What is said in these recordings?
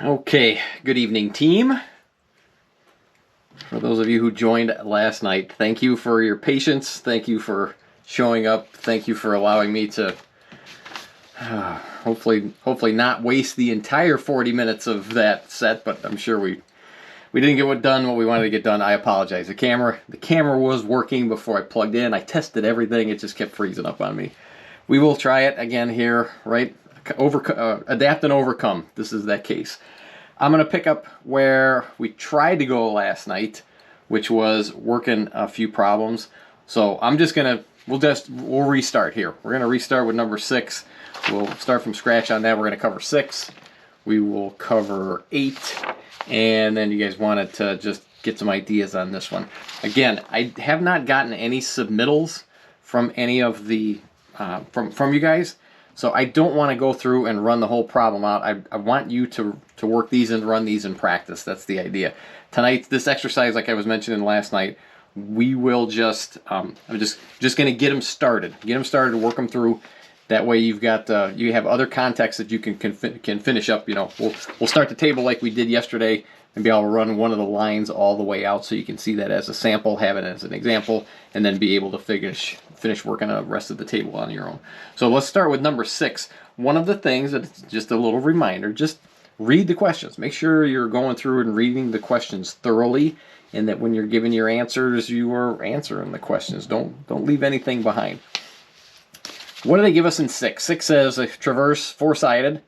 Okay, good evening, team. For those of you who joined last night, thank you for your patience. Thank you for showing up. Thank you for allowing me to hopefully not waste the entire 40 minutes of that set, but I'm sure we didn't get what we wanted to get done. I apologize. The camera was working before I plugged in. I tested everything. It just kept freezing up on me. We will try it again here, right? Adapt and overcome. This is that case. I'm going to pick up where we tried to go last night, which was working a few problems. So I'm just going to, we'll restart here. We're going to restart with number 6. We'll start from scratch on that. We're going to cover 6. We will cover 8. And then you guys wanted to just get some ideas on this one. Again, I have not gotten any submittals from any of the, from you guys. So I don't want to go through and run the whole problem out. I want you to work these and run these in practice. That's the idea. Tonight, this exercise, like I was mentioning last night, we will just, I'm just going to get them started. Get them started, work them through. That way you've got, you have other context that you can finish up. You know, we'll start the table like we did yesterday. Maybe I'll run one of the lines all the way out so you can see that as a sample, have it as an example, and then be able to finish working on the rest of the table on your own. So let's start with number 6. One of the things that's just a little reminder, just read the questions. Make sure you're going through and reading the questions thoroughly, and that when you're giving your answers, you are answering the questions. Don't leave anything behind. What do they give us in 6? 6 says a traverse, 4-sided.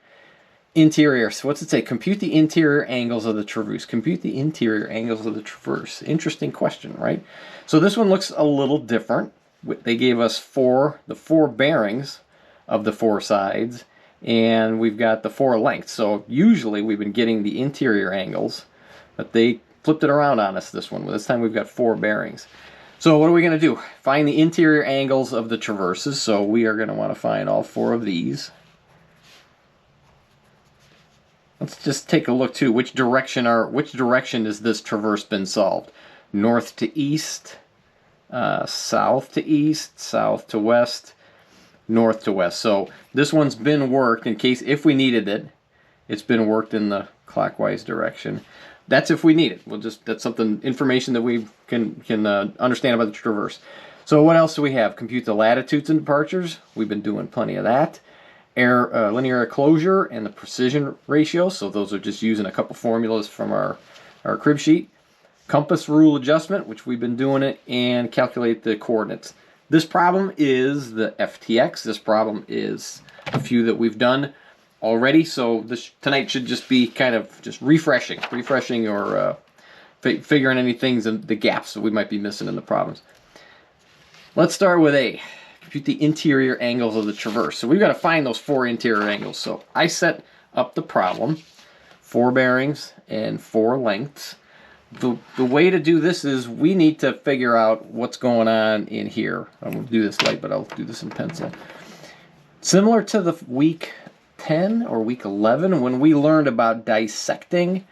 Interior. So what's it say? Compute the interior angles of the traverse. Compute the interior angles of the traverse. Interesting question, right? So this one looks a little different. They gave us the 4 bearings of the 4 sides, and we've got the 4 lengths. So usually we've been getting the interior angles, but they flipped it around on us this one. This time we've got 4 bearings. So what are we going to do? Find the interior angles of the traverses. So we are going to want to find all 4 of these. Let's just take a look too. Which direction has this traverse been solved? North to east, south to east, south to west, north to west. So this one's been worked in case if we needed it. It's been worked in the clockwise direction. That's if we need it. That's something information that we can understand about the traverse. So what else do we have? Compute the latitudes and departures. We've been doing plenty of that. Linear closure and the precision ratio. So those are just using a couple formulas from our crib sheet. Compass rule adjustment, which we've been doing it, and calculate the coordinates. This problem is the FTX. This problem is a few that we've done already. So tonight should just be kind of just refreshing or figuring any things, the gaps that we might be missing in the problems. Let's start with A. Compute the interior angles of the traverse. So we've got to find those 4 interior angles. So I set up the problem, 4 bearings and 4 lengths. The way to do this is we need to figure out what's going on in here. I'm going to do this light, but I'll do this in pencil. Similar to the week 10 or week 11 when we learned about dissecting,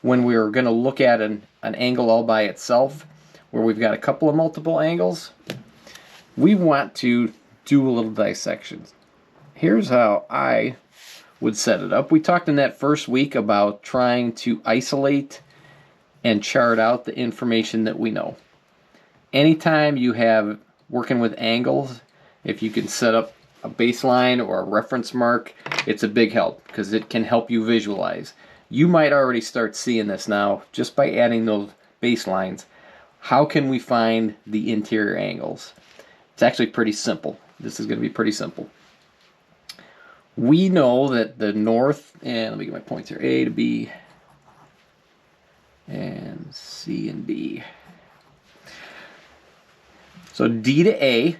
when we were going to look at an angle all by itself, where we've got a couple of multiple angles. We want to do a little dissection. Here's how I would set it up. We talked in that first week about trying to isolate and chart out the information that we know. Anytime you have working with angles, if you can set up a baseline or a reference mark, it's a big help because it can help you visualize. You might already start seeing this now just by adding those baselines. How can we find the interior angles? It's actually pretty simple. This is going to be pretty simple. We know that the north, and let me get my points here, A to B, and C and B. So D to A,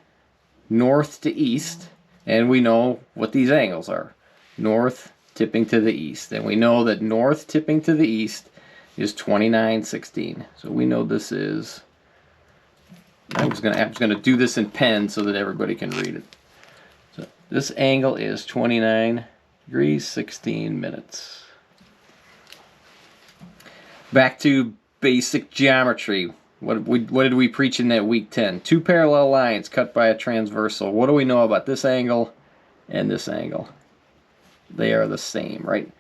north to east, and we know what these angles are. North tipping to the east, and we know that north tipping to the east is 29/16. So we know this is, I'm just gonna do this in pen so that everybody can read it. So this angle is 29 degrees 16 minutes. Back to basic geometry. What did we preach in that week 10? 2 parallel lines cut by a transversal. What do we know about this angle and this angle? They are the same, right?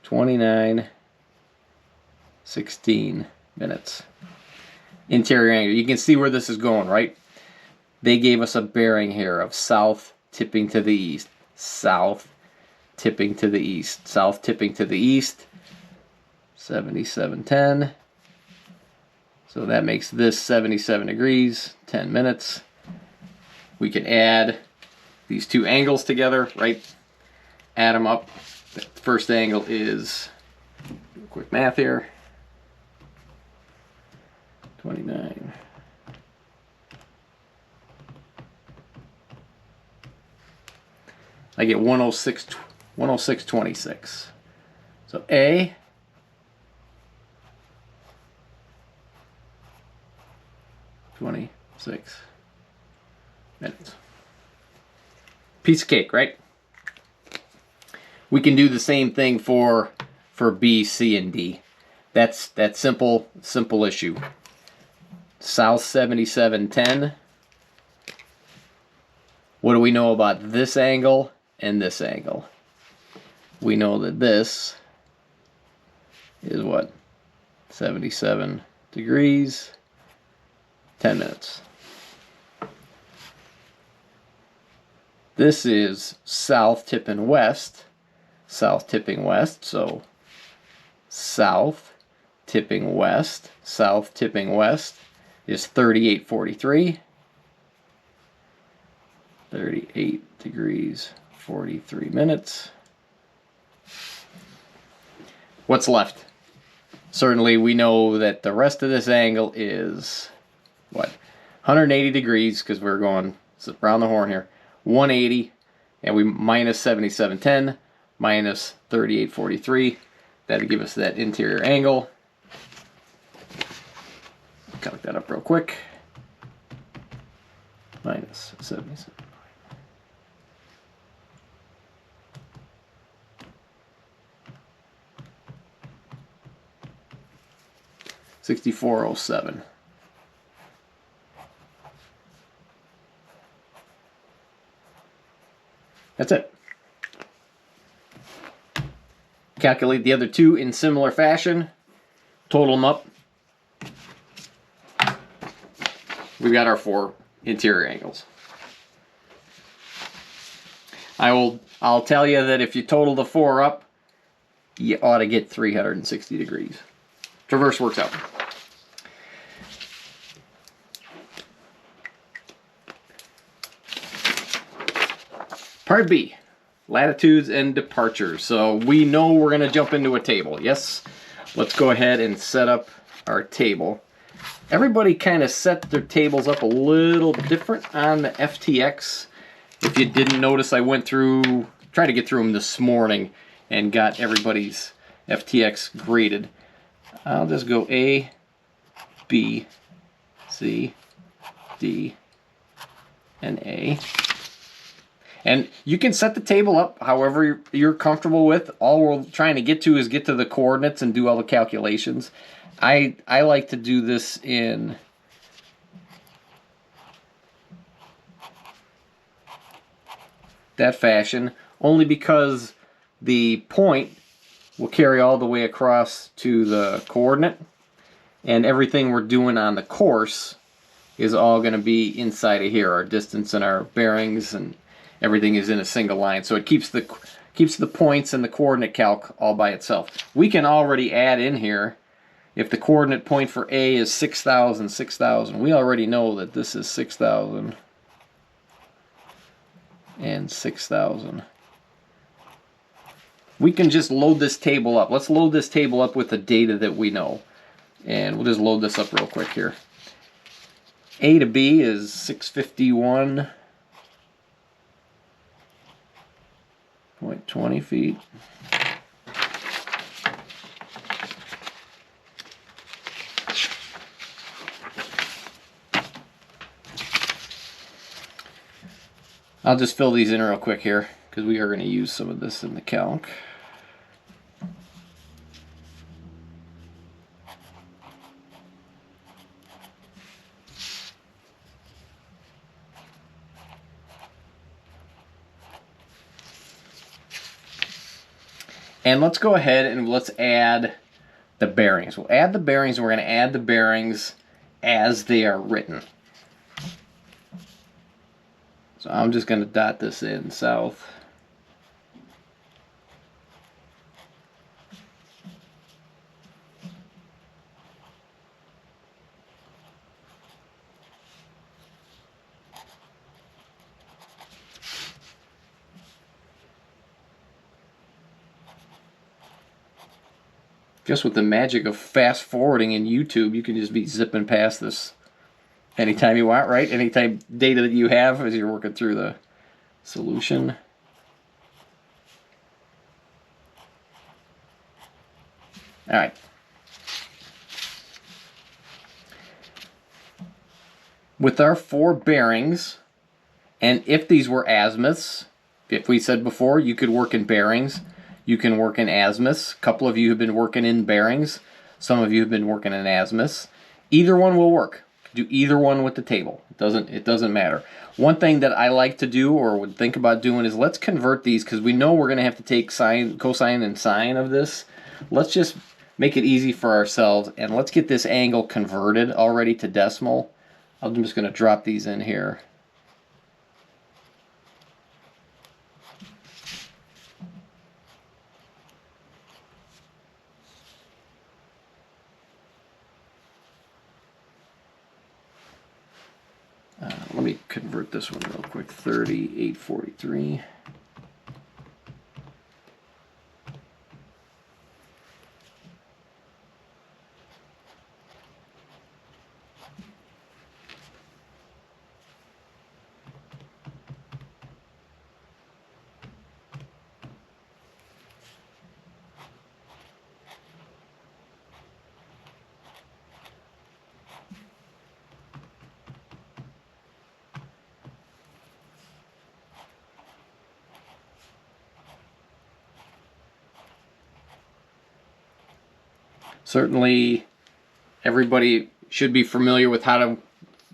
29:16 minutes. Interior angle. You can see where this is going, right? They gave us a bearing here of south tipping to the east, south tipping to the east, south tipping to the east, 77:10. So that makes this 77 degrees, 10 minutes. We can add these two angles together, right? Add them up. The first angle is, quick math here, 29. I get 106.26. So A, (26 minutes). Piece of cake, right? We can do the same thing for B, C, and D. That's that simple issue. South 77:10. What do we know about this angle and this angle? We know that this is what? 77 degrees, 10 minutes. This is south tipping west, so south tipping west is 38:43. 38 degrees, 43 minutes. What's left? Certainly we know that the rest of this angle is, what, 180 degrees, because we're going around the horn here. 180, and we minus 77:10, minus 38:43. That'll give us that interior angle. Calc that up real quick. Minus 77. 6407. That's it. Calculate the other two in similar fashion. Total them up. We've got our 4 interior angles. I'll tell you that if you total the 4 up, you ought to get 360 degrees. Traverse works out. Part B, latitudes and departures. So we know we're going to jump into a table. Yes, let's go ahead and set up our table. Everybody kind of set their tables up a little different on the FTX. If you didn't notice, I went through, tried to get through them this morning and got everybody's FTX graded. I'll just go A, B, C, D, and A. And you can set the table up however you're comfortable with. All we're trying to get to is get to the coordinates and do all the calculations. I like to do this in that fashion, only because the point will carry all the way across to the coordinate, and everything we're doing on the course is all going to be inside of here. Our distance and our bearings and everything is in a single line, so it keeps the points and the coordinate calc all by itself. We can already add in here, if the coordinate point for A is 6,000, 6,000, we already know that this is 6,000 and 6,000. We can just load this table up. Let's load this table up with the data that we know. And we'll just load this up real quick here. A to B is 651.20 feet. I'll just fill these in real quick here, because we are going to use some of this in the calc. And let's go ahead and let's add the bearings. We'll add the bearings, and we're going to add the bearings as they are written. So I'm just going to dot this in south. Just with the magic of fast forwarding in YouTube, you can just be zipping past this anytime you want, right? Anytime data that you have as you're working through the solution. All right. With our 4 bearings, and if these were azimuths, if we said before, you could work in bearings, you can work in azimuths. A couple of you have been working in bearings. Some of you have been working in azimuths. Either one will work. Do either one with the table. It doesn't matter. One thing that I like to do or would think about doing is let's convert these, because we know we're going to have to take sine, cosine, and sine of this. Let's just make it easy for ourselves, and let's get this angle converted already to decimal. I'm just going to drop these in here. Let me convert this one real quick. 3843. Certainly, everybody should be familiar with how to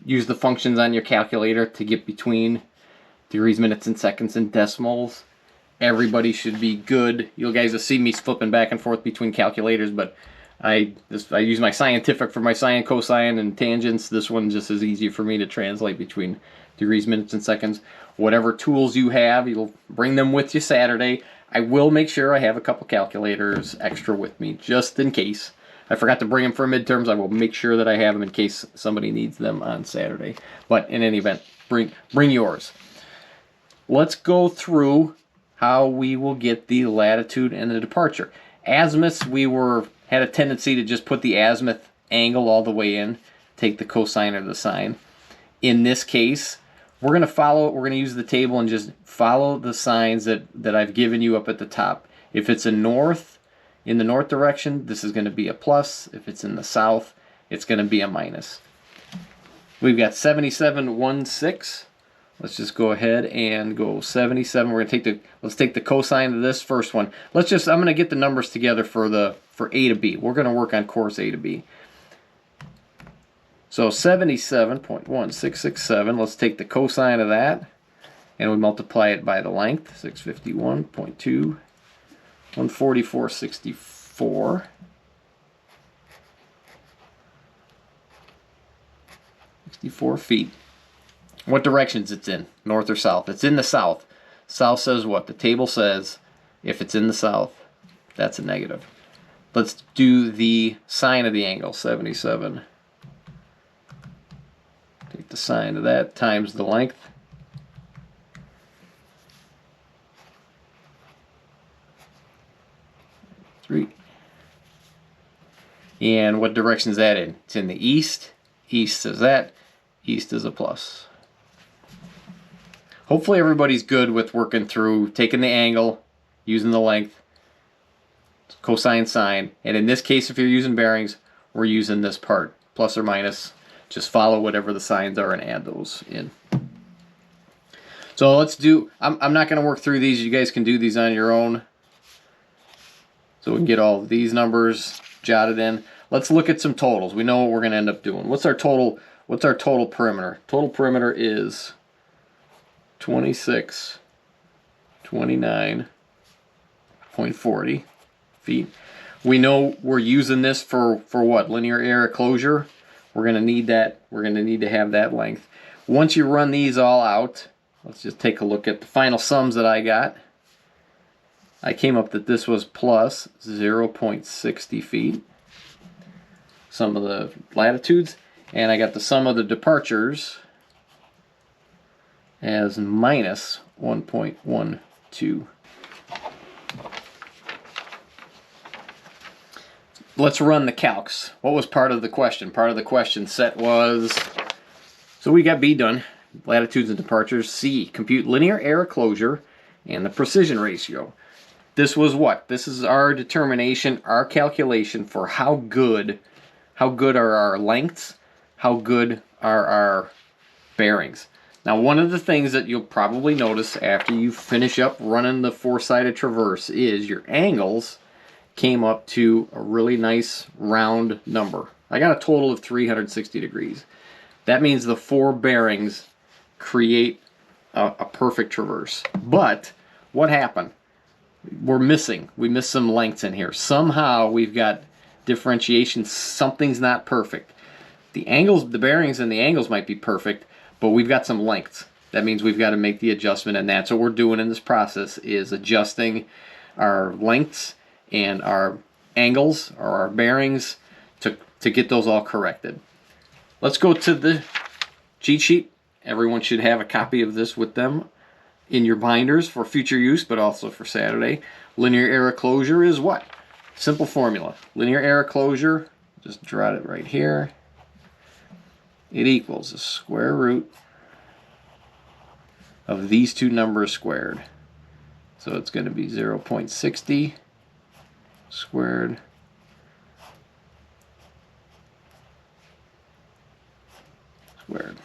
use the functions on your calculator to get between degrees, minutes, and seconds and decimals. Everybody should be good. You guys will see me flipping back and forth between calculators, but I use my scientific for my sine, cosine, and tangents. This one just is easy for me to translate between degrees, minutes, and seconds. Whatever tools you have, you'll bring them with you Saturday. I will make sure I have a couple calculators extra with me, just in case. I forgot to bring them for midterms. I will make sure that I have them in case somebody needs them on Saturday. But in any event, bring yours. Let's go through how we will get the latitude and the departure. Azimuths, we had a tendency to just put the azimuth angle all the way in, take the cosine or the sine. In this case, we're going to use the table and just follow the signs that I've given you up at the top. If it's in the north direction, this is going to be a plus. If it's in the south, it's going to be a minus. We've got 7716. Let's just go ahead and go 77. We're going to let's take the cosine of this first one. I'm going to get the numbers together for A to B. We're going to work on course A to B. So 77.1667, let's take the cosine of that, and we multiply it by the length, 651.2, 144.64. 64 feet. What directions it's in, north or south? It's in the south. South says what? The table says if it's in the south, that's a negative. Let's do the sine of the angle, 77. Take the sine of that times the length. And what direction is that in? It's in the east. East says that. East is a plus. Hopefully everybody's good with working through taking the angle, using the length, cosine, sine. And in this case, if you're using bearings, we're using this part, plus or minus. Just follow whatever the signs are and add those in. So let's do, I'm not going to work through these. You guys can do these on your own. So we can get all of these numbers jotted in. Let's look at some totals. We know what we're going to end up doing. What's our total perimeter? Total perimeter is 26, 29.40. feet. We know we're using this for what? Linear area closure. We're going to need that. We're going to need to have that length. Once you run these all out, let's just take a look at the final sums that I got. I came up that this was plus 0.60 feet. Sum of the latitudes. And I got the sum of the departures as minus 1.12. Let's run the calcs. What was part of the question? Part of the question set was, so we got B done, latitudes and departures. C, compute linear area closure and the precision ratio. This was what? This is our determination, our calculation for how good are our lengths, how good are our bearings. Now, one of the things that you'll probably notice after you finish up running the four-sided traverse is your angles came up to a really nice round number. I got a total of 360 degrees. That means the four bearings create a perfect traverse. But what happened? We missed some lengths in here. Somehow we've got differentiation. Something's not perfect. The angles, the bearings and the angles might be perfect, but we've got some lengths. That means we've got to make the adjustment, and that's what we're doing in this process, is adjusting our lengths and our angles or our bearings to get those all corrected. Let's go to the cheat sheet. Everyone should have a copy of this with them in your binders for future use, but also for Saturday. Linear area closure is what? Simple formula. Linear area closure, just draw it right here. It equals the square root of these two numbers squared. So it's going to be 0.60 squared squared.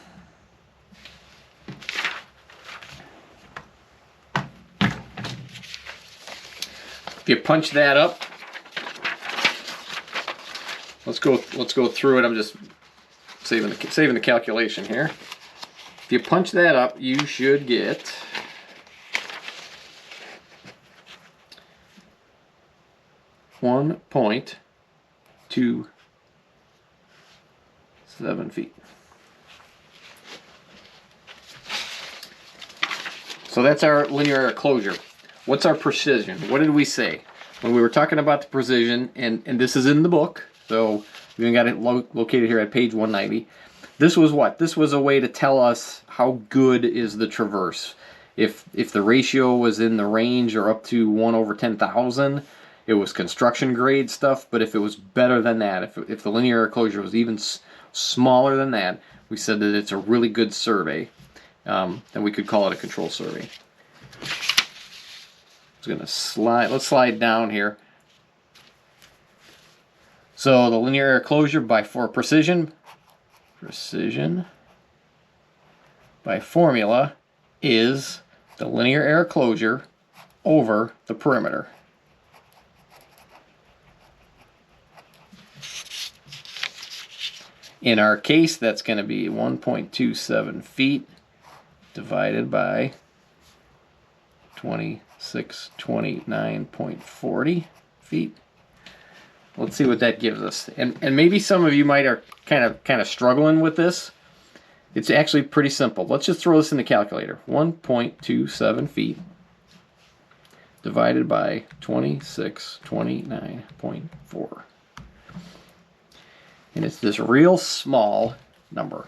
If you punch that up, let's go through it. I'm just saving the calculation here. If you punch that up, you should get 1.27 feet. So that's our linear area closure. What's our precision? What did we say when we were talking about the precision? And this is in the book, so we got it located here at page 190. This was what? This was a way to tell us how good is the traverse. If the ratio was in the range or up to 1/10,000, it was construction grade stuff. But if it was better than that, if the linear area closure was even smaller than that, we said that it's a really good survey. Then we could call it a control survey. Let's slide down here. So the linear area closure for precision by formula is the linear area closure over the perimeter. In our case, that's going to be 1.27 feet divided by 2629.40 feet. Let's see what that gives us. And maybe some of you might are kind of struggling with this. It's actually pretty simple. Let's just throw this in the calculator. 1.27 feet divided by 2629.4. And it's this real small number.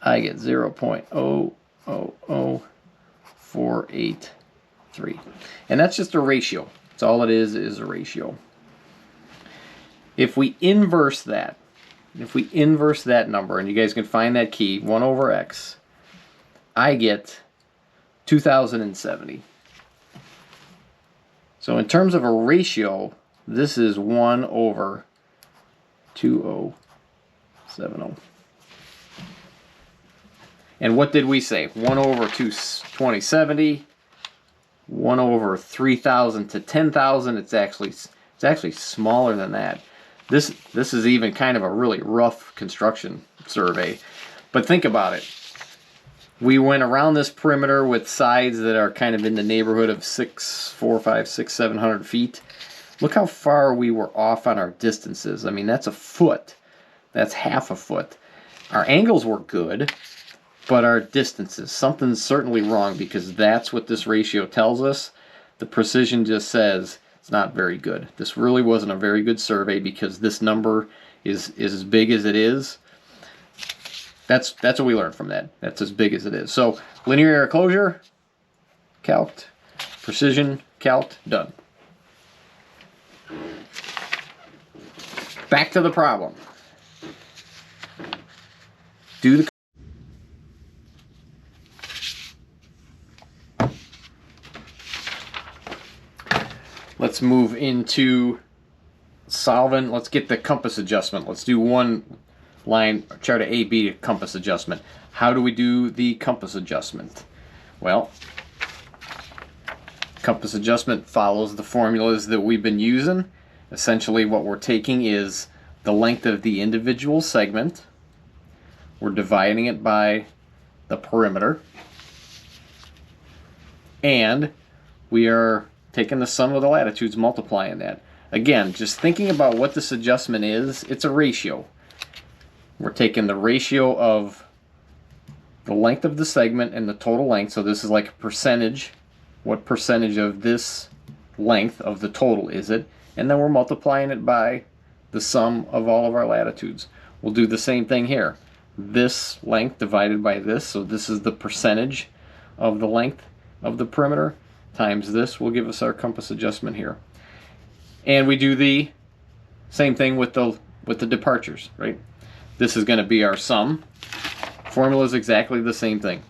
I get 0.000483. And that's just a ratio. That's all it is a ratio. If we inverse that number, and you guys can find that key, 1/x, I get 2070. So in terms of a ratio, this is 1/2070. And what did we say? 1/2070, 1/3000 to 10,000. It's actually smaller than that. This is even kind of a really rough construction survey. But think about it. We went around this perimeter with sides that are kind of in the neighborhood of 700 feet. Look how far we were off on our distances. I mean, that's a foot. That's half a foot. Our angles were good, but our distances, something's certainly wrong, because that's what this ratio tells us. The precision just says it's not very good. This really wasn't a very good survey, because this number is as big as it is. That's what we learned from that. That's as big as it is. So linear area closure, calced. Precision, calced, done. Back to the problem. Do the Let's move into solving. Let's get the compass adjustment. Let's do one line chart of A, B compass adjustment. How do we do the compass adjustment? Well, compass adjustment follows the formulas that we've been using. Essentially what we're taking is the length of the individual segment. We're dividing it by the perimeter. And we are taking the sum of the latitudes, multiplying that. Again, just thinking about what this adjustment is, it's a ratio. We're taking the ratio of the length of the segment and the total length. So this is like a percentage. What percentage of this length of the total is it? And then we're multiplying it by the sum of all of our latitudes. We'll do the same thing here. This length divided by this, so this is the percentage of the length of the perimeter, times this will give us our compass adjustment here. And we do the same thing with the departures, right? This is going to be our sum. Formula is exactly the same thing.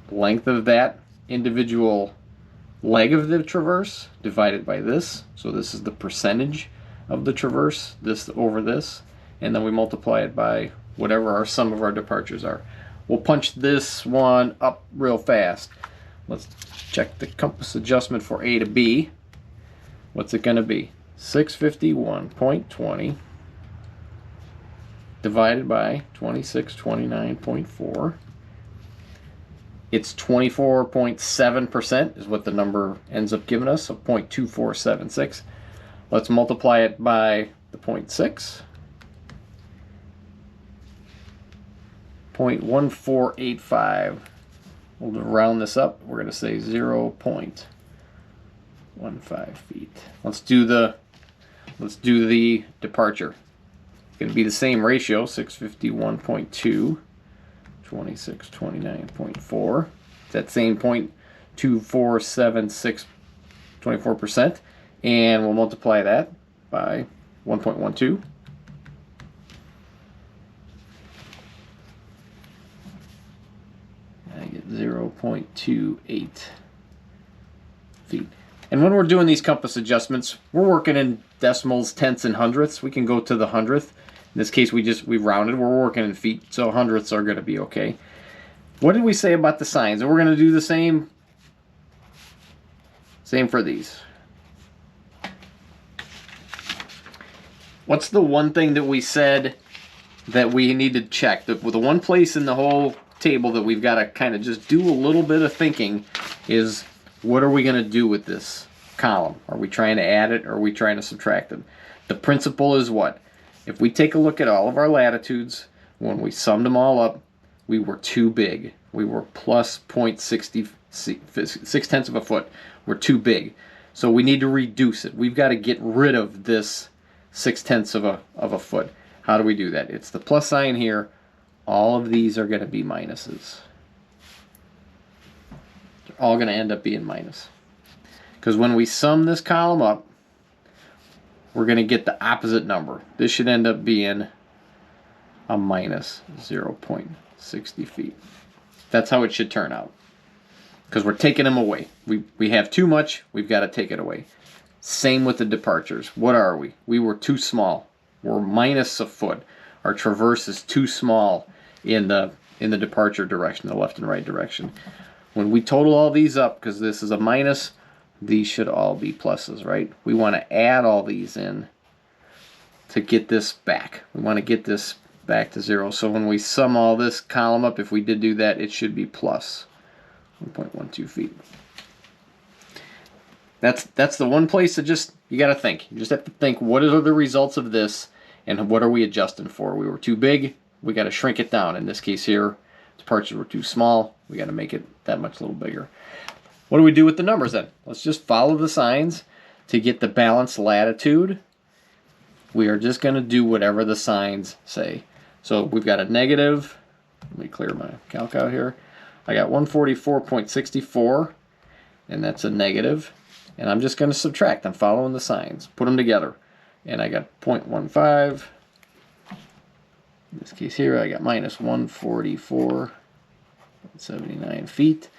Length of that individual leg of the traverse divided by this. So this is the percentage of the traverse, this over this, and then we multiply it by whatever our sum of our departures are. We'll punch this one up real fast. Let's check the compass adjustment for A to B. What's it going to be? 651.20 divided by 2629.4. It's 24.7% is what the number ends up giving us, so 0.2476. Let's multiply it by the 0.6. 0.1485. We'll round this up. We're going to say 0.15 feet. Let's do the departure. It's going to be the same ratio, 651.2, 2629.4. It's that same 0.2476, 24%, and we'll multiply that by 1.12. I get 0.28 feet. And when we're doing these compass adjustments, we're working in decimals, tenths, and hundredths. We can go to the hundredth. In this case, we rounded. We're working in feet, so hundredths are going to be okay. What did we say about the signs? And we're going to do the same for these. What's the one thing that we said that we need to check? The one place in the whole table that we've got to kind of just do a little bit of thinking is, what are we going to do with this column? Are we trying to add it, or are we trying to subtract it? The principle is what? If we take a look at all of our latitudes, when we summed them all up, we were too big. We were plus 0.6 of a foot. We're too big. So we need to reduce it. We've got to get rid of this 0.6 of a foot. How do we do that? It's the plus sign here. All of these are going to be minuses. They're all going to end up being minus. Because when we sum this column up, we're going to get the opposite number. This should end up being a minus 0.60 feet. That's how it should turn out. Because we're taking them away. We have too much, we've got to take it away. Same with the departures. What are we? We were too small. We're minus a foot. Our traverse is too small in the departure direction, the left and right direction. When we total all these up, because this is a minus, these should all be pluses, right? We want to add all these in to get this back. We want to get this back to 0. So when we sum all this column up, if we did do that, it should be plus 1.12 feet. That's the one place that just you got to think. You just have to think, what are the results of this, and what are we adjusting for? We were too big. We got to shrink it down. In this case here, the parts were too small. We got to make it that much a little bigger. What do we do with the numbers then? Let's just follow the signs to get the balanced latitude. We are just going to do whatever the signs say. So we've got a negative. Let me clear my calc out here. I got 144.64, and that's a negative. And I'm just going to subtract. I'm following the signs. Put them together. And I got 0.15. In this case here, I got minus 144.79 feet.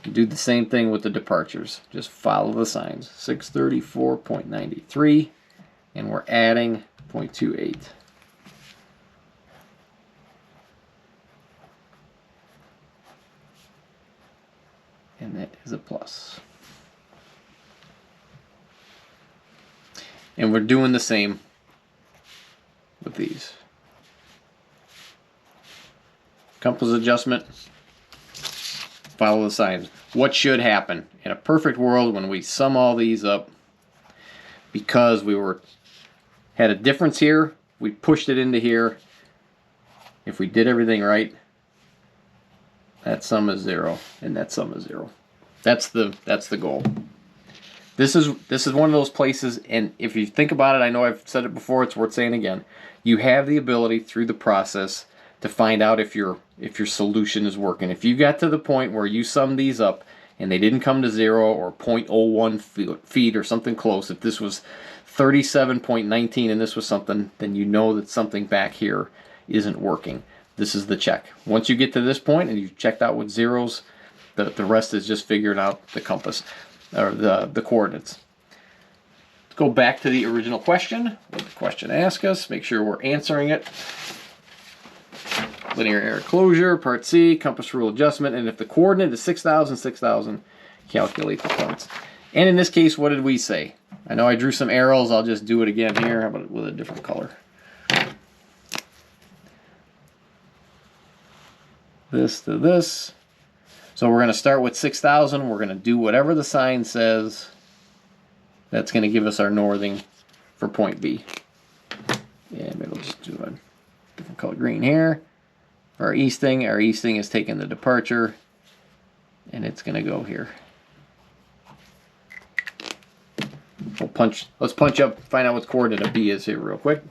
We do the same thing with the departures. Just follow the signs. 634.93. And we're adding 0.28. And that is a plus. And we're doing the same with these. Compass adjustment. Follow the signs. What should happen? In a perfect world, when we sum all these up, because we had a difference here, we pushed it into here. If we did everything right, that sum is 0, and that sum is 0. That's the goal. This is one of those places, and if you think about it, I know I've said it before, it's worth saying again. You have the ability through the process to find out if your solution is working. If you got to the point where you sum these up and they didn't come to 0 or 0.01 feet or something close, if this was 37.19 and this was something, then you know that something back here isn't working. This is the check. Once you get to this point and you've checked out with zeros, the rest is just figuring out the compass or the coordinates. Let's go back to the original question. What the question asks us. Make sure we're answering it. Linear error closure, part C, compass rule adjustment, and if the coordinate is 6,000, 6,000, calculate the points. And in this case, what did we say? I know I drew some arrows. I'll just do it again here. How about with a different color? This to this. So we're going to start with 6,000. We're going to do whatever the sign says. That's going to give us our northing for point B. And maybe we'll just do a different color green here. For our easting is taking the departure, and it's going to go here. Let's punch up, find out what coordinate B is here real quick.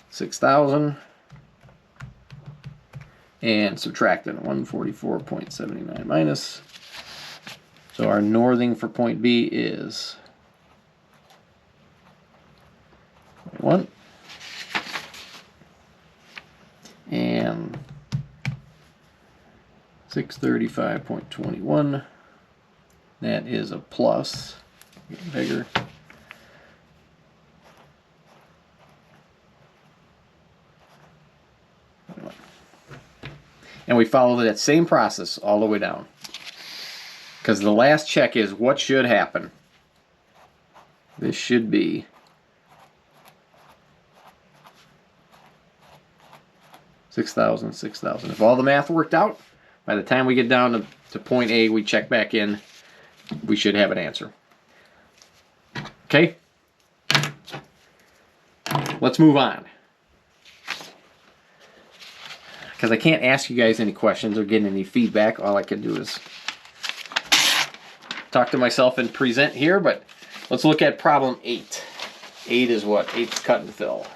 6,000. And subtract it, 144.79 minus. So our northing for point B is 1. And 635.21. That is a plus. Getting bigger. And we follow that same process all the way down. Because the last check is what should happen. This should be 6,000, 6,000. If all the math worked out, by the time we get down to point A, we check back in, we should have an answer. Okay? Let's move on. Because I can't ask you guys any questions or get any feedback. All I can do is talk to myself and present here, but let's look at problem 8. 8 is what? 8's cut and fill.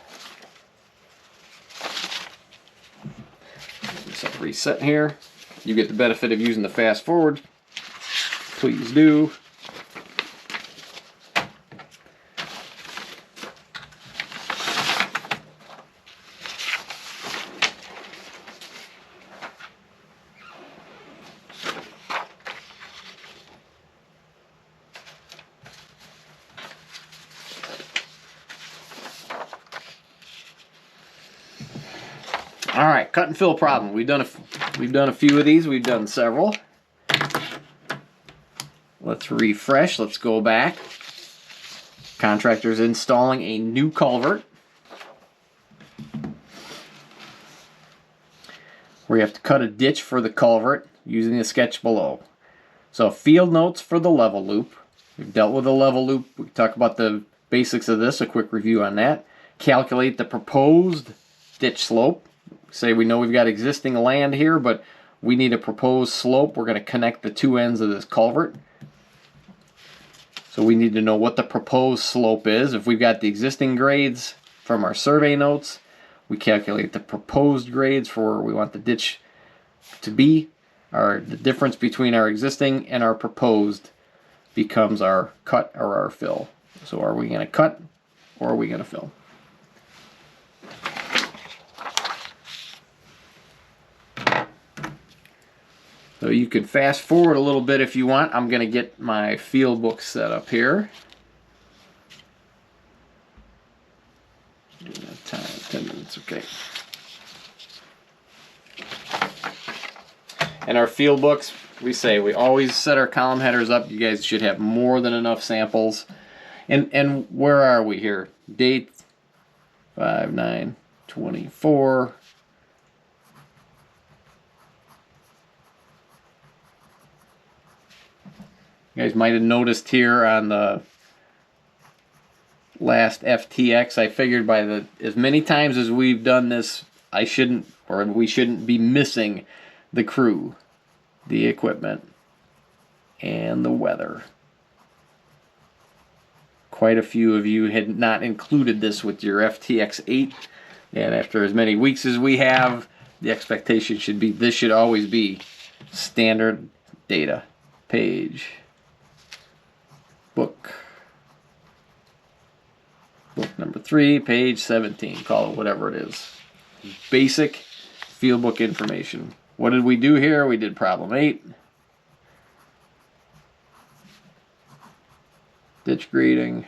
Just reset here. You get the benefit of using the fast forward. Please do. All right, cut and fill problem. We've done a few of these. We've done several. Let's refresh. Let's go back. Contractor's installing a new culvert. We have to cut a ditch for the culvert using the sketch below. So field notes for the level loop. We've dealt with a level loop. We talk about the basics of this, a quick review on that. Calculate the proposed ditch slope. Say we know we've got existing land here, but we need a proposed slope. We're going to connect the two ends of this culvert. So we need to know what the proposed slope is. If we've got the existing grades from our survey notes, we calculate the proposed grades for where we want the ditch to be. The difference between our existing and our proposed becomes our cut or our fill. So are we going to cut or are we going to fill? So you can fast forward a little bit if you want. I'm going to get my field book set up here. Time, 10 minutes, okay. And our field books, we always set our column headers up. You guys should have more than enough samples. And where are we here? Date 5/9/24. You guys might have noticed here on the last FTX, I figured by as many times as we've done this, we shouldn't be missing the crew, the equipment, and the weather. Quite a few of you had not included this with your FTX 8, and after as many weeks as we have, the expectation should be this should always be standard data. Page. Book number 3, page 17. Call it whatever it is. Basic field book information. What did we do here? We did problem 8. Ditch grading.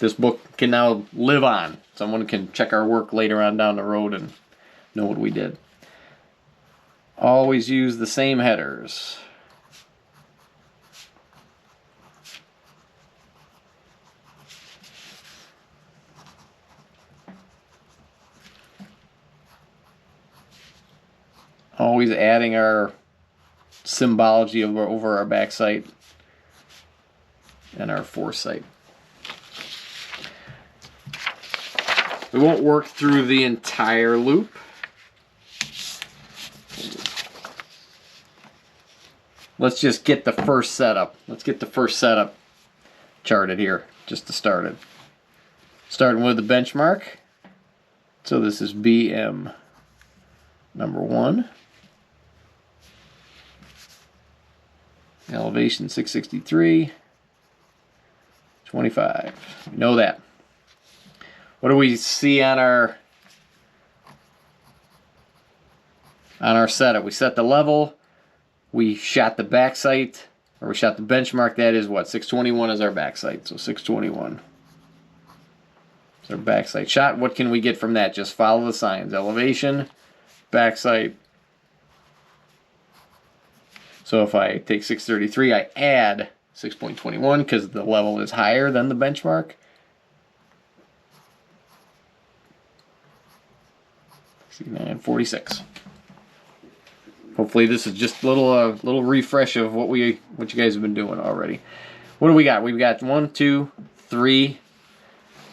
This book can now live on. Someone can check our work later on down the road and know what we did. Always use the same headers. Always adding our symbology over our backside and our foresight. We won't work through the entire loop. Let's just get the first setup. Let's get the first setup charted here, just to start it. Starting with the benchmark. So this is BM number 1. Elevation 663, 25. We know that. What do we see on our setup? We set the level. We shot the back sight, or we shot the benchmark. That is what? 621 is our back sight. So 621 is our back sight shot. What can we get from that? Just follow the signs. Elevation, back sight. So if I take 633, I add 6.21 because the level is higher than the benchmark. 69.46. Hopefully this is just a little refresh of what you guys have been doing already. What do we got? We've got 1, 2, 3.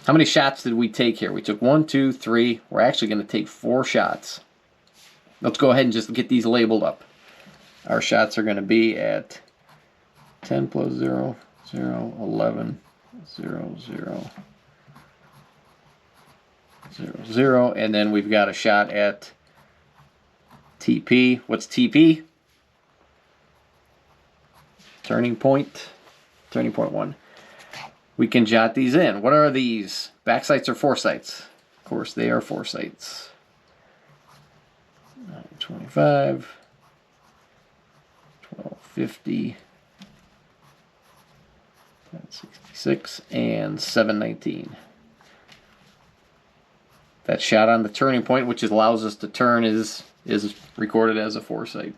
How many shots did we take here? We took 1, 2, 3. We're actually going to take 4 shots. Let's go ahead and just get these labeled up. Our shots are going to be at 10 plus 0, 0, 11, 0, 0, 0, 0, and then we've got a shot at TP. What's TP? Turning point 1. We can jot these in. What are these? Back sights or foresights? Of course, they are foresights. 925. 1250, 1066, and 719. That shot on the turning point, which allows us to turn, is recorded as a foresight.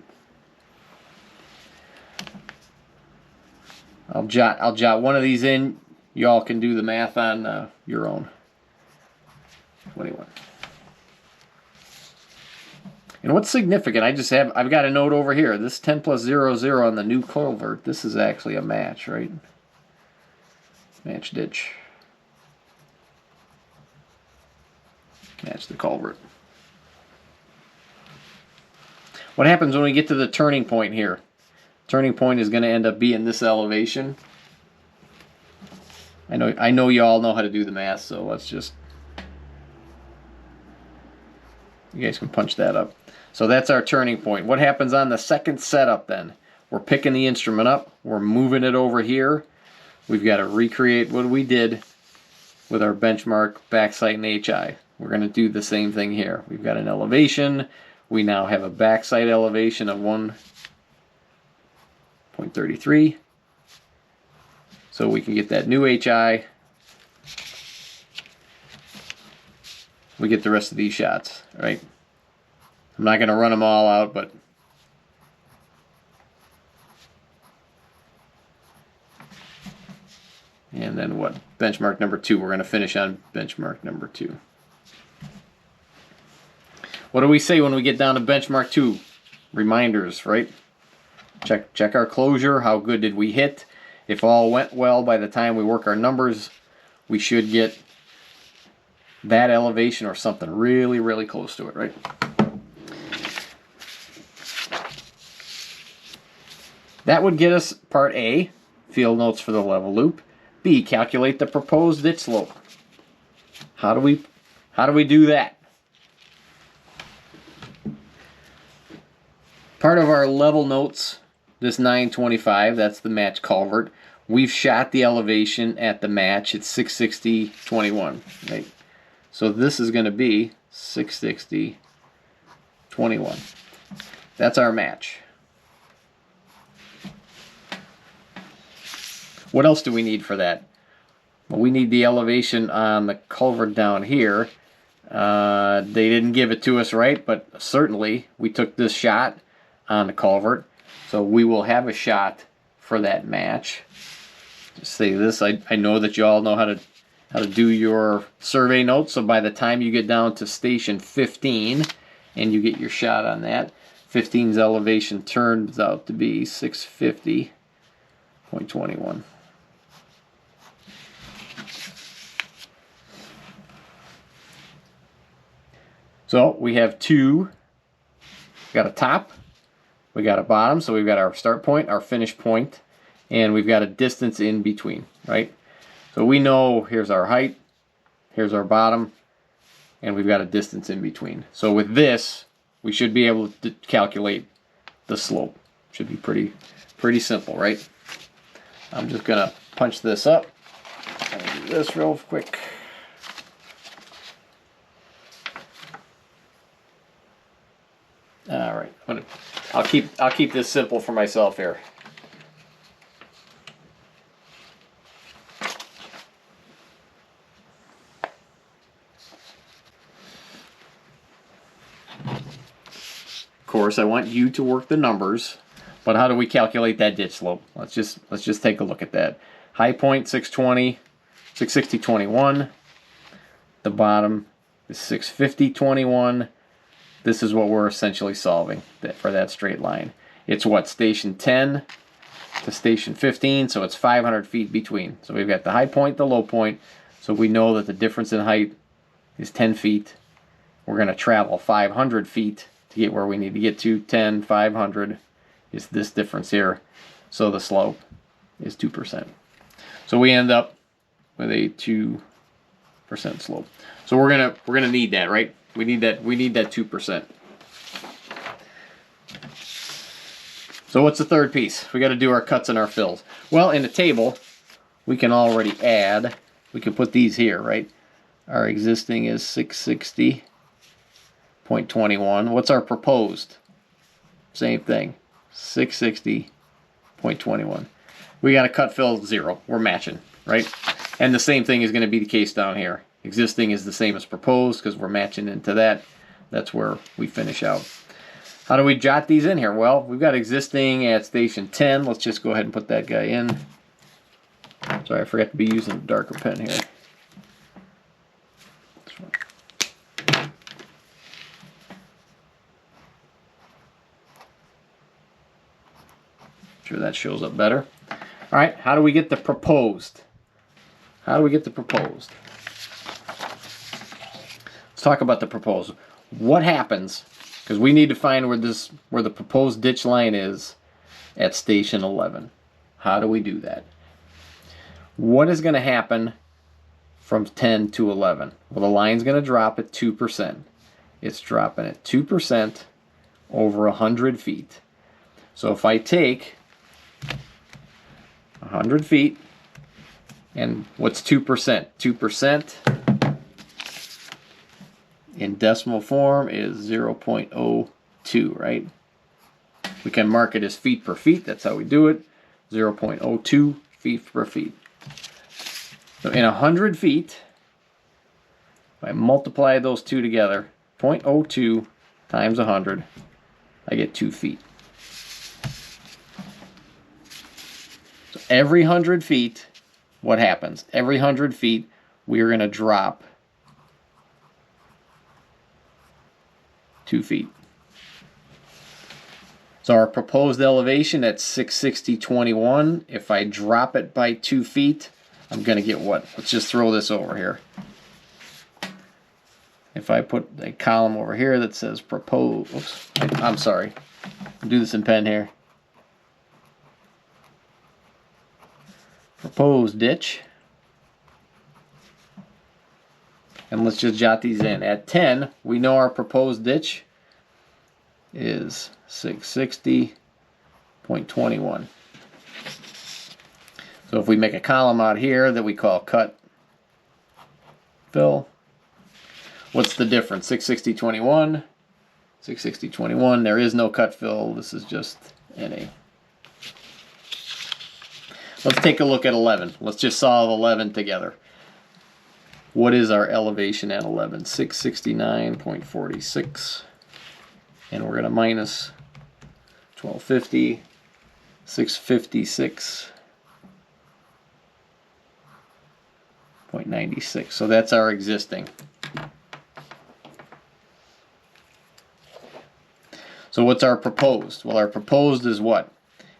I'll jot one of these in. Y'all can do the math on your own. 21. And what's significant, I've got a note over here. This 10 plus 0, 0 on the new culvert, this is actually a match, right? Match ditch. Match the culvert. What happens when we get to the turning point here? Turning point is going to end up being this elevation. I know you all know how to do the math, so let's just... You guys can punch that up. So that's our turning point. What happens on the second setup then? We're picking the instrument up. We're moving it over here. We've got to recreate what we did with our benchmark, backsight, and HI. We're going to do the same thing here. We've got an elevation. We now have a backsight elevation of 1.33. So we can get that new HI. We get the rest of these shots, right? I'm not going to run them all out, but and then what? Benchmark number 2. We're going to finish on benchmark number 2. What do we say when we get down to benchmark 2? Reminders, right? Check our closure. How good did we hit? If all went well, by the time we work our numbers, we should get that elevation or something really, really close to it, right? That would get us part A, field notes for the level loop. B, calculate the proposed ditch slope. How do we do that? Part of our level notes, this 925, that's the match culvert. We've shot the elevation at the match. It's 660.21, right? So this is going to be 660.21. That's our match. What else do we need for that? Well, we need the elevation on the culvert down here. They didn't give it to us right, but certainly we took this shot on the culvert. So we will have a shot for that match. Just say this, I know that you all know how to do your survey notes. So by the time you get down to station 15 and you get your shot on that, 15's elevation turns out to be 650.21. So we have two, we got a top, we got a bottom, so we've got our start point, our finish point, and we've got a distance in between, right? So we know here's our height, here's our bottom, and we've got a distance in between. So with this, we should be able to calculate the slope. Should be pretty simple, right? I'm just gonna punch this up. I'm gonna do this real quick. All right, I'll keep this simple for myself here. Of course, I want you to work the numbers, but how do we calculate that ditch slope? Let's just take a look at that. High point 620, 660.21. The bottom is 650.21. This is what we're essentially solving for that straight line. It's what, station 10 to station 15, so it's 500 feet between. So we've got the high point, the low point, so we know that the difference in height is 10 feet. We're going to travel 500 feet to get where we need to get to. 10, 500 is this difference here. So the slope is 2%. So we end up with a 2% slope. So we're gonna need that, right? We need that 2%. So what's the third piece? We got to do our cuts and our fills. Well, in the table, we can already add. We can put these here, right? Our existing is 660.21. What's our proposed? Same thing, 660.21. We got to cut fill 0. We're matching, right? And the same thing is going to be the case down here. Existing is the same as proposed because we're matching into that. That's where we finish out. How do we jot these in here? Well, we've got existing at station 10. Let's just go ahead and put that guy in. Sorry, I forgot to be using a darker pen here. This one. sure that shows up better. All right, how do we get the proposed? How do we get the proposed? Let's talk about the proposed. What happens, because we need to find where the proposed ditch line is at station 11. How do we do that? What is going to happen from 10 to 11? Well, the line's going to drop at 2%. It's dropping at 2% over 100 feet. So if I take 100 feet, and what's 2%? 2% in decimal form is 0.02, right? We can mark it as feet per feet. That's how we do it. 0.02 feet per feet. So in 100 feet, if I multiply those two together, 0.02 times 100, I get 2 feet. So every 100 feet, what happens? Every 100 feet, we're going to drop 2 feet. So our proposed elevation at 660.21, if I drop it by 2 feet, I'm going to get what? Let's just throw this over here. If I put a column over here that says proposed, oops, I'm sorry, I'll do this in pen here. Proposed ditch. And let's just jot these in. At 10, we know our proposed ditch is 660.21. So if we make a column out here that we call cut fill, what's the difference? 660.21, 660.21. There is no cut fill. This is just NA. Let's take a look at 11. Let's just solve 11 together. What is our elevation at 11? 669.46. And we're going to minus 1250, 656.96. So that's our existing. So what's our proposed? Well, our proposed is what?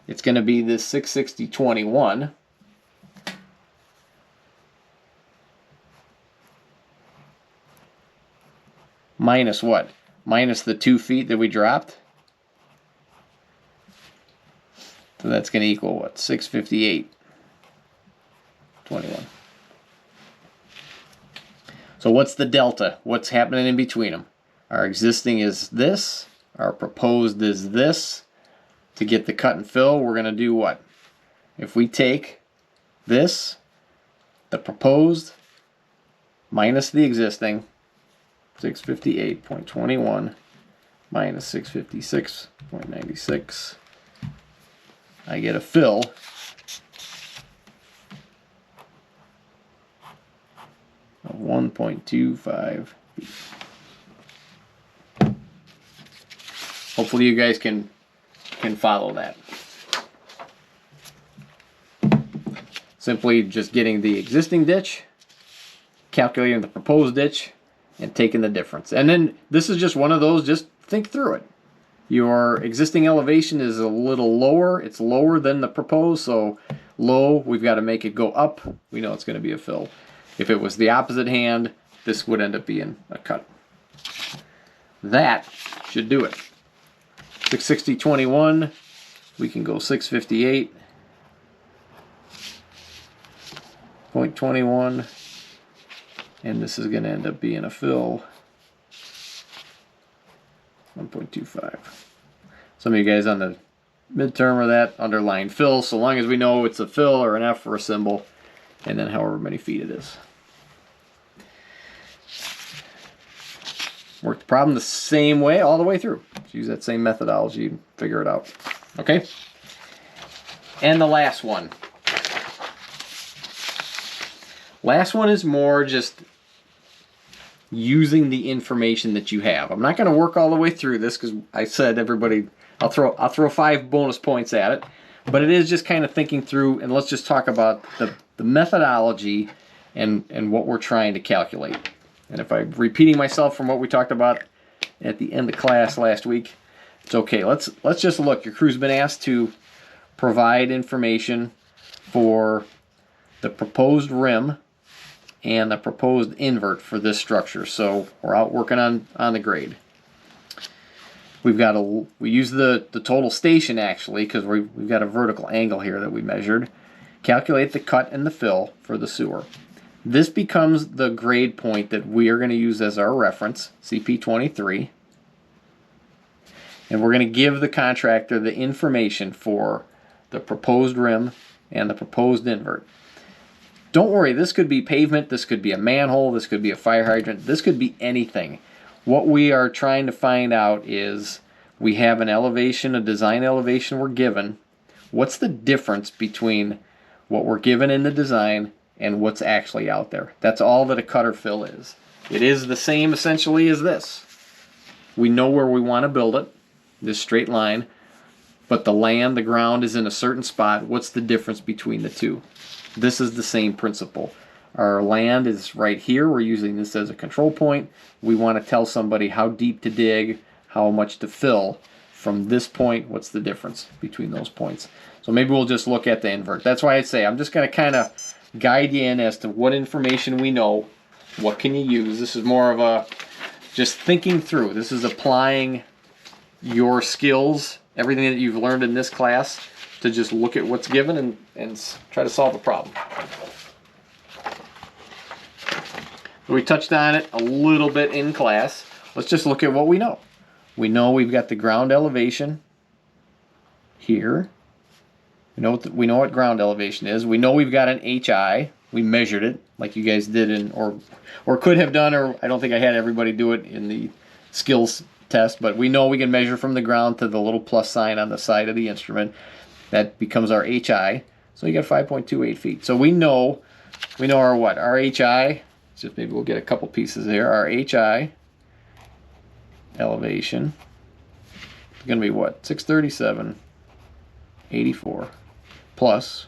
It's going to be this 660.21 minus what? Minus the 2 feet that we dropped. So that's going to equal what? 658.21. So what's the delta? What's happening in between them? Our existing is this. Our proposed is this. To get the cut and fill, we're going to do what? If we take this, the proposed, minus the existing, 658.21 minus 656.96, I get a fill of 1.25 feet. Hopefully you guys can follow that. Simply just getting the existing ditch, calculating the proposed ditch, and taking the difference. And then this is just one of those, just think through it. Your existing elevation is a little lower. It's lower than the proposed, so low, we've got to make it go up. We know it's going to be a fill. If it was the opposite hand, this would end up being a cut. That should do it. 660.21, we can go 658.21, and this is going to end up being a fill 1.25. Some of you guys on the midterm or that underline fill, so long as we know it's a fill or an F or a symbol, and then however many feet it is. Work the problem the same way all the way through. Just use that same methodology and figure it out. Okay? And the last one. Last one is more just using the information that you have. I'm not going to work all the way through this because I said everybody, I'll throw 5 bonus points at it, but it is just kind of thinking through, and let's just talk about the methodology and what we're trying to calculate. And if I'm repeating myself from what we talked about at the end of class last week, it's okay. Let's just look. Your crew's been asked to provide information for the proposed rim and the proposed invert for this structure. So we're out working on the grade. We use the total station actually, because we've got a vertical angle here that we measured. Calculate the cut and the fill for the sewer. This becomes the grade point that we are going to use as our reference, CP23. And we're going to give the contractor the information for the proposed rim and the proposed invert. Don't worry, this could be pavement, this could be a manhole, this could be a fire hydrant, this could be anything. What we are trying to find out is we have an elevation, a design elevation we're given. What's the difference between what we're given in the design and what's actually out there? That's all that a cut or fill is. It is the same essentially as this. We know where we want to build it, this straight line, but the land, the ground is in a certain spot. What's the difference between the two? This is the same principle. Our land is right here. We're using this as a control point. We want to tell somebody how deep to dig, how much to fill. From this point, what's the difference between those points? So maybe we'll just look at the invert. That's why I say I'm just going to kind of guide you in as to what information we know, what can you use. This is more of a just thinking through. This is applying your skills, everything that you've learned in this class, to just look at what's given and try to solve a problem. We touched on it a little bit in class. Let's just look at what we know. We know we've got the ground elevation here. We know what ground elevation is. We know we've got an HI. We measured it like you guys did or could have done, or I don't think I had everybody do it in the skills test, but we know we can measure from the ground to the little plus sign on the side of the instrument. That becomes our HI. So you got 5.28 feet. So we know our what? Our HI, just maybe we'll get a couple pieces here. Our HI elevation is going to be what? 637.84 plus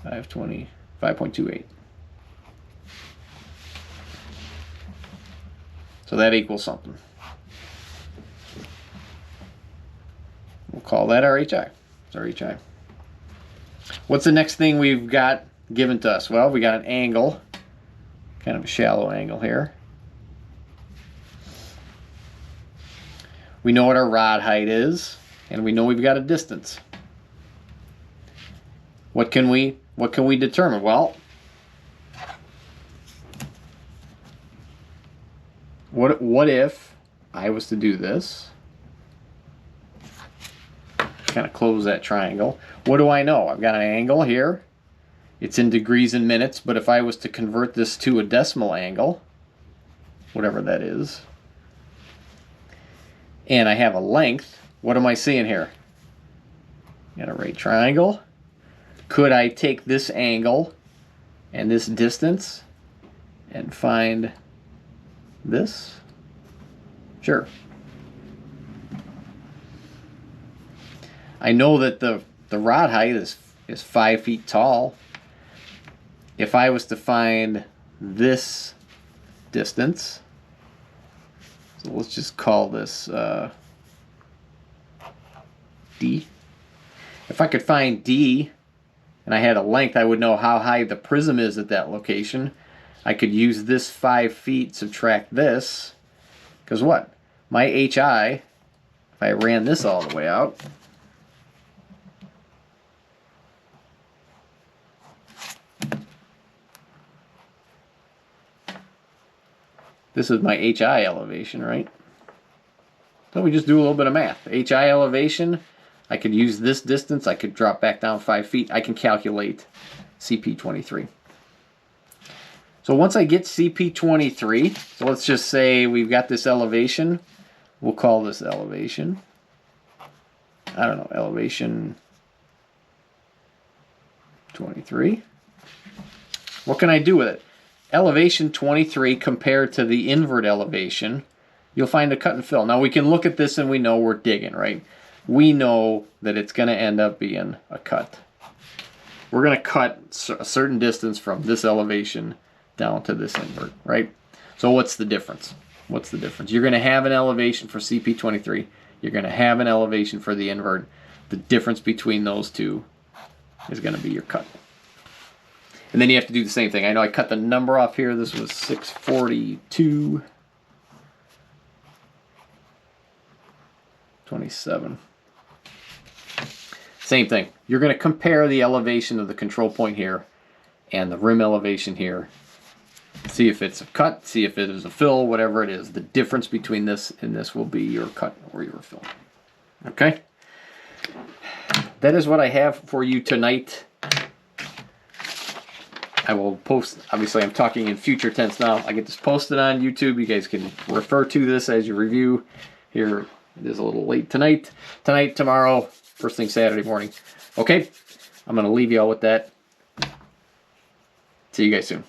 5.28. So that equals something. We'll call that our HI. It's our HI. What's the next thing we've got given to us? Well, we got an angle, kind of a shallow angle here. We know what our rod height is, and we know we've got a distance. What can we determine? Well, what if I was to do this? Kind of close that triangle. What do I know? I've got an angle here. It's in degrees and minutes, but if I was to convert this to a decimal angle, whatever that is, and I have a length, what am I seeing here? Got a right triangle. Could I take this angle and this distance and find this? Sure. I know that the rod height is 5 feet tall. If I was to find this distance, so let's just call this D. If I could find D and I had a length, I would know how high the prism is at that location. I could use this 5 feet, subtract this, because what? My HI, if I ran this all the way out, this is my HI elevation, right? So we just do a little bit of math. HI elevation, I could use this distance. I could drop back down 5 feet. I can calculate CP23. So once I get CP23, so let's just say we've got this elevation. We'll call this elevation. I don't know, elevation 23. What can I do with it? Elevation 23 compared to the invert elevation, you'll find a cut and fill. Now we can look at this and we know we're digging, right? We know that it's going to end up being a cut. We're going to cut a certain distance from this elevation down to this invert, right? So what's the difference? What's the difference? You're going to have an elevation for CP23. You're going to have an elevation for the invert. The difference between those two is going to be your cut. And then you have to do the same thing. I know I cut the number off here. This was 642. 27. Same thing. You're going to compare the elevation of the control point here and the rim elevation here. See if it's a cut, see if it is a fill, whatever it is. The difference between this and this will be your cut or your fill. Okay? That is what I have for you tonight. I will post, obviously I'm talking in future tense now. I get this posted on YouTube. You guys can refer to this as your review. Here it is a little late tonight. Tonight, tomorrow, first thing Saturday morning. Okay? I'm going to leave you all with that. See you guys soon.